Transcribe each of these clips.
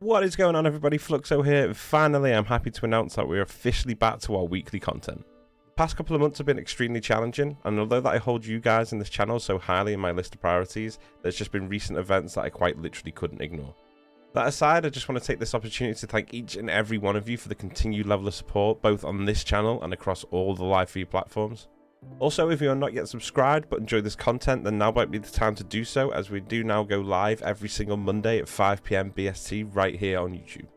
What is going on, everybody? Fluxo here. Finally, I'm happy to announce that we're officially back to our weekly content. The past couple of months have been extremely challenging, and although that I hold you guys in this channel so highly in my list of priorities, there's just been recent events that I quite literally couldn't ignore. That aside, I just want to take this opportunity to thank each and every one of you for the continued level of support, both on this channel and across all the live feed platforms. Also, if you are not yet subscribed but enjoy this content, then now might be the time to do so, as we do now go live every single Monday at 5 PM BST right here on YouTube.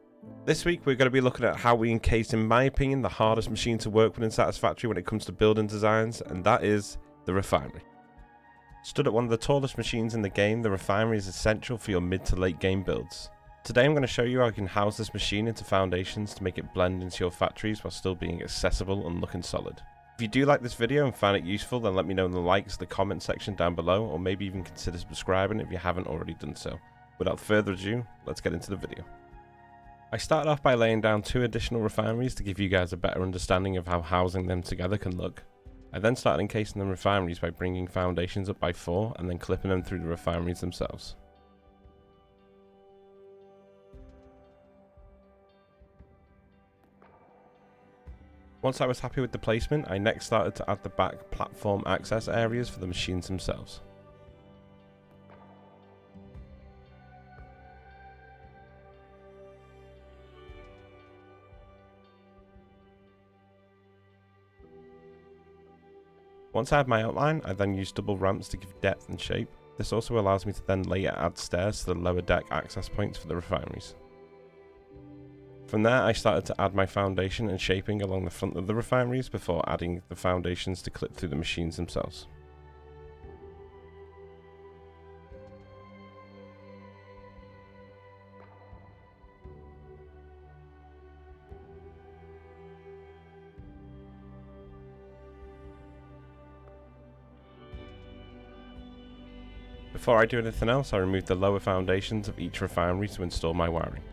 This week we're going to be looking at how we encased, in my opinion, the hardest machine to work with in Satisfactory when it comes to building designs, and that is the Refinery. Stood at one of the tallest machines in the game, the Refinery is essential for your mid to late game builds. Today I'm going to show you how you can house this machine into foundations to make it blend into your factories while still being accessible and looking solid. If you do like this video and find it useful, then let me know in the likes, the comment section down below, or maybe even consider subscribing if you haven't already done so. Without further ado, let's get into the video. I started off by laying down 2 additional refineries to give you guys a better understanding of how housing them together can look. I then started encasing the refineries by bringing foundations up by 4 and then clipping them through the refineries themselves. Once I was happy with the placement, I next started to add the back platform access areas for the machines themselves. Once I had my outline, I then used double ramps to give depth and shape. This also allows me to then later add stairs to the lower deck access points for the refineries. From there, I started to add my foundation and shaping along the front of the refineries before adding the foundations to clip through the machines themselves. Before I do anything else, I removed the lower foundations of each refinery to install my wiring.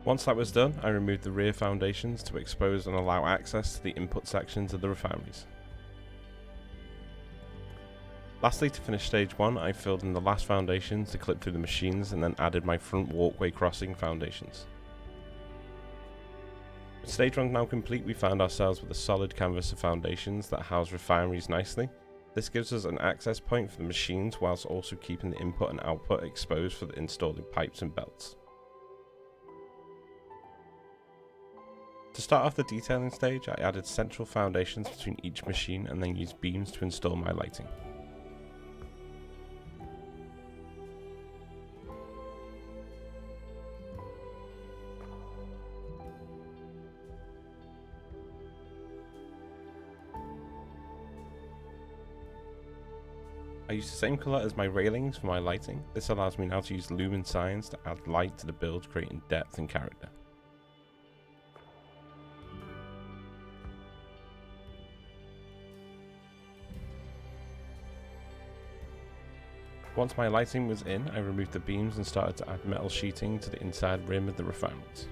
Once that was done, I removed the rear foundations to expose and allow access to the input sections of the refineries. Lastly, to finish stage 1, I filled in the last foundations to clip through the machines and then added my front walkway crossing foundations. With stage 1 now complete, we found ourselves with a solid canvas of foundations that house refineries nicely. This gives us an access point for the machines whilst also keeping the input and output exposed for the installing pipes and belts. To start off the detailing stage, I added central foundations between each machine and then used beams to install my lighting. I used the same colour as my railings for my lighting. This allows me now to use lumen signs to add light to the build, creating depth and character. Once my lighting was in, I removed the beams and started to add metal sheeting to the inside rim of the refineries.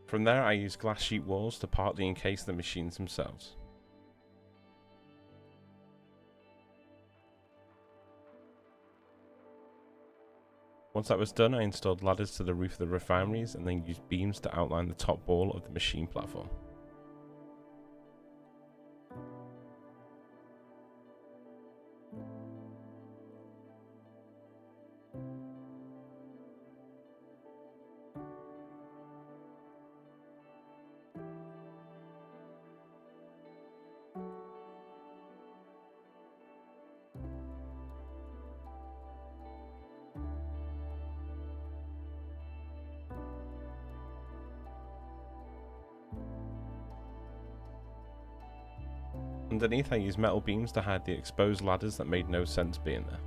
From there, I used glass sheet walls to partly encase the machines themselves. Once that was done, I installed ladders to the roof of the refineries and then used beams to outline the top wall of the machine platform. Underneath, I used metal beams to hide the exposed ladders that made no sense being there.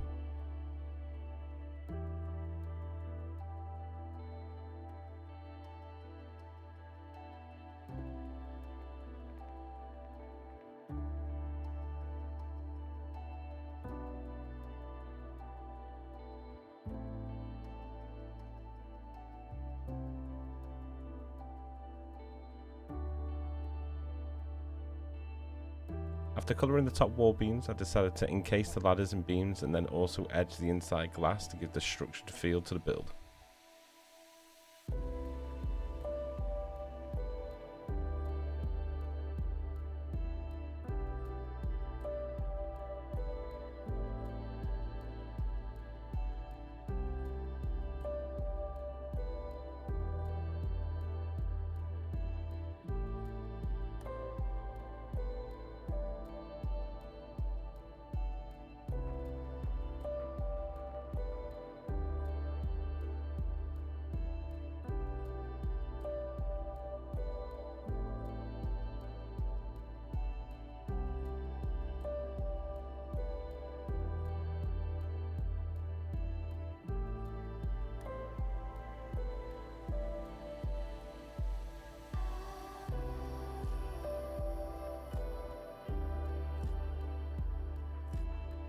After colouring the top wall beams, I decided to encase the ladders in beams and then also edge the inside glass to give the structured feel to the build.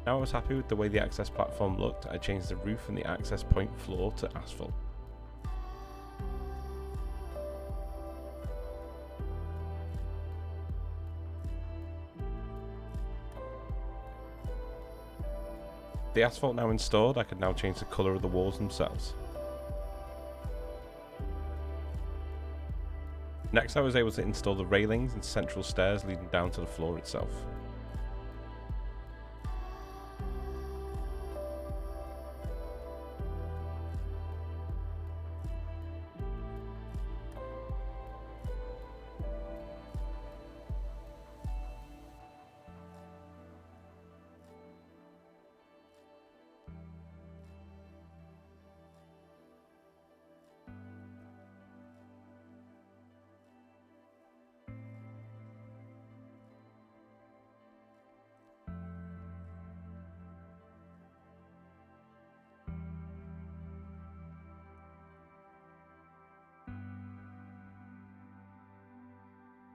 Now I was happy with the way the access platform looked, I changed the roof and the access point floor to asphalt. The asphalt now installed, I could now change the colour of the walls themselves. Next I was able to install the railings and central stairs leading down to the floor itself.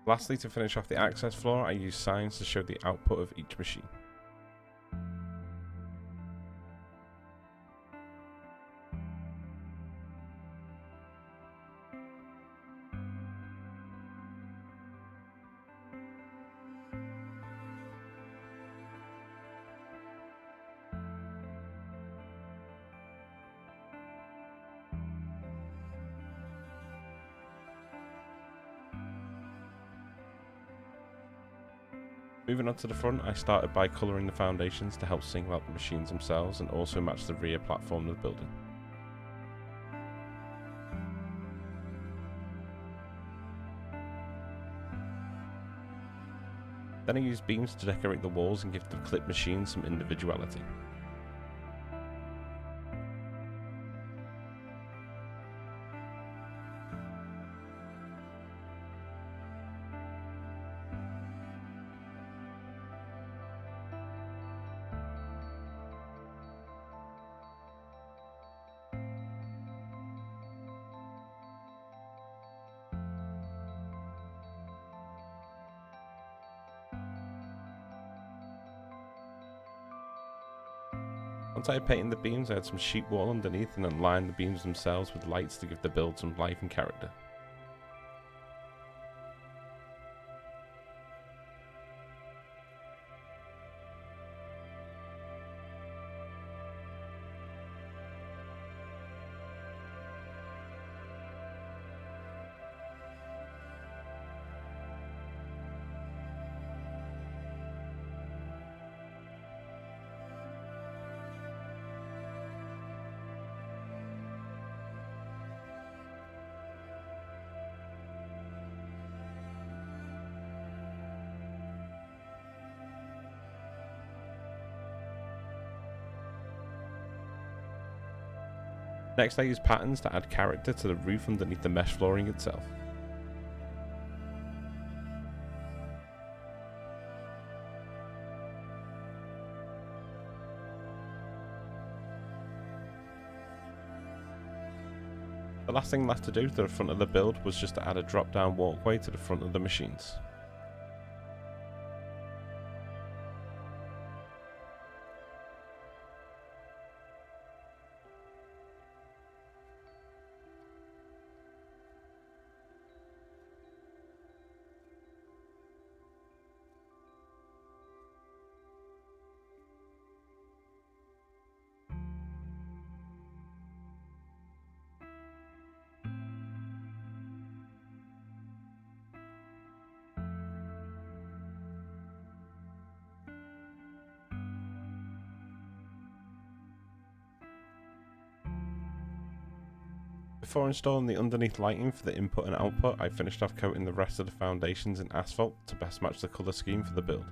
Lastly, to finish off the access floor, I used signs to show the output of each machine. Moving on to the front, I started by colouring the foundations to help single out the machines themselves and also match the rear platform of the building. Then I used beams to decorate the walls and give the clip machines some individuality. Once I had painted the beams, I had some sheet wall underneath and then lined the beams themselves with lights to give the build some life and character. Next I used patterns to add character to the roof underneath the mesh flooring itself. The last thing left to do to the front of the build was just to add a drop down walkway to the front of the machines. Before installing the underneath lighting for the input and output, I finished off coating the rest of the foundations in asphalt to best match the colour scheme for the build.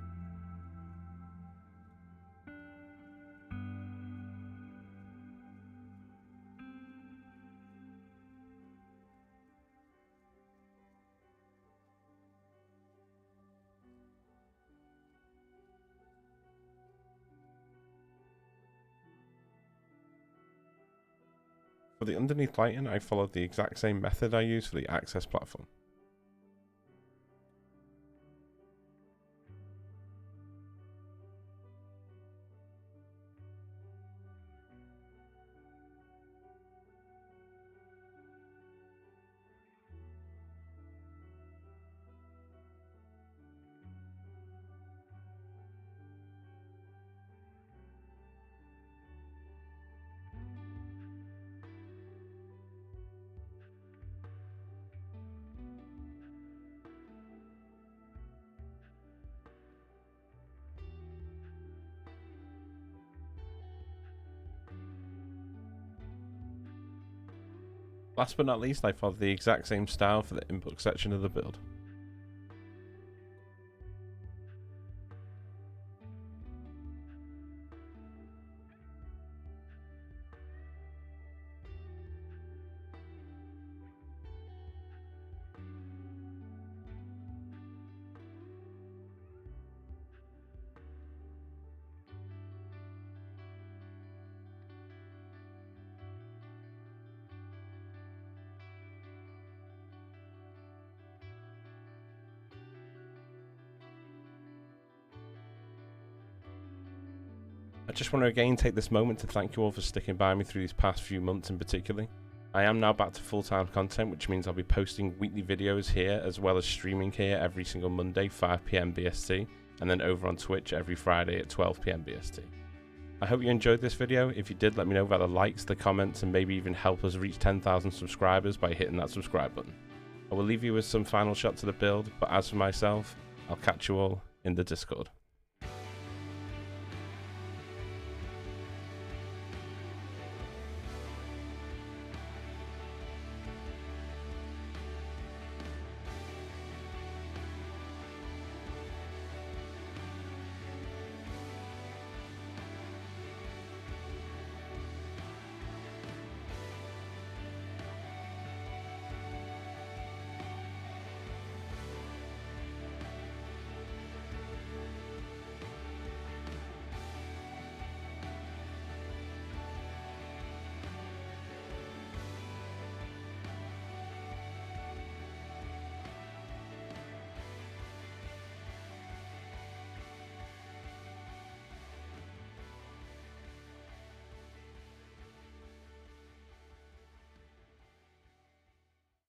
For the underneath lighting, I followed the exact same method I used for the access platform. Last but not least, I followed the exact same style for the input section of the build. I just want to again take this moment to thank you all for sticking by me through these past few months in particular. I am now back to full-time content, which means I'll be posting weekly videos here as well as streaming here every single Monday 5 PM BST and then over on Twitch every Friday at 12 PM BST. I hope you enjoyed this video. If you did, let me know by the likes, the comments, and maybe even help us reach 10,000 subscribers by hitting that subscribe button. I will leave you with some final shots of the build, but as for myself, I'll catch you all in the Discord.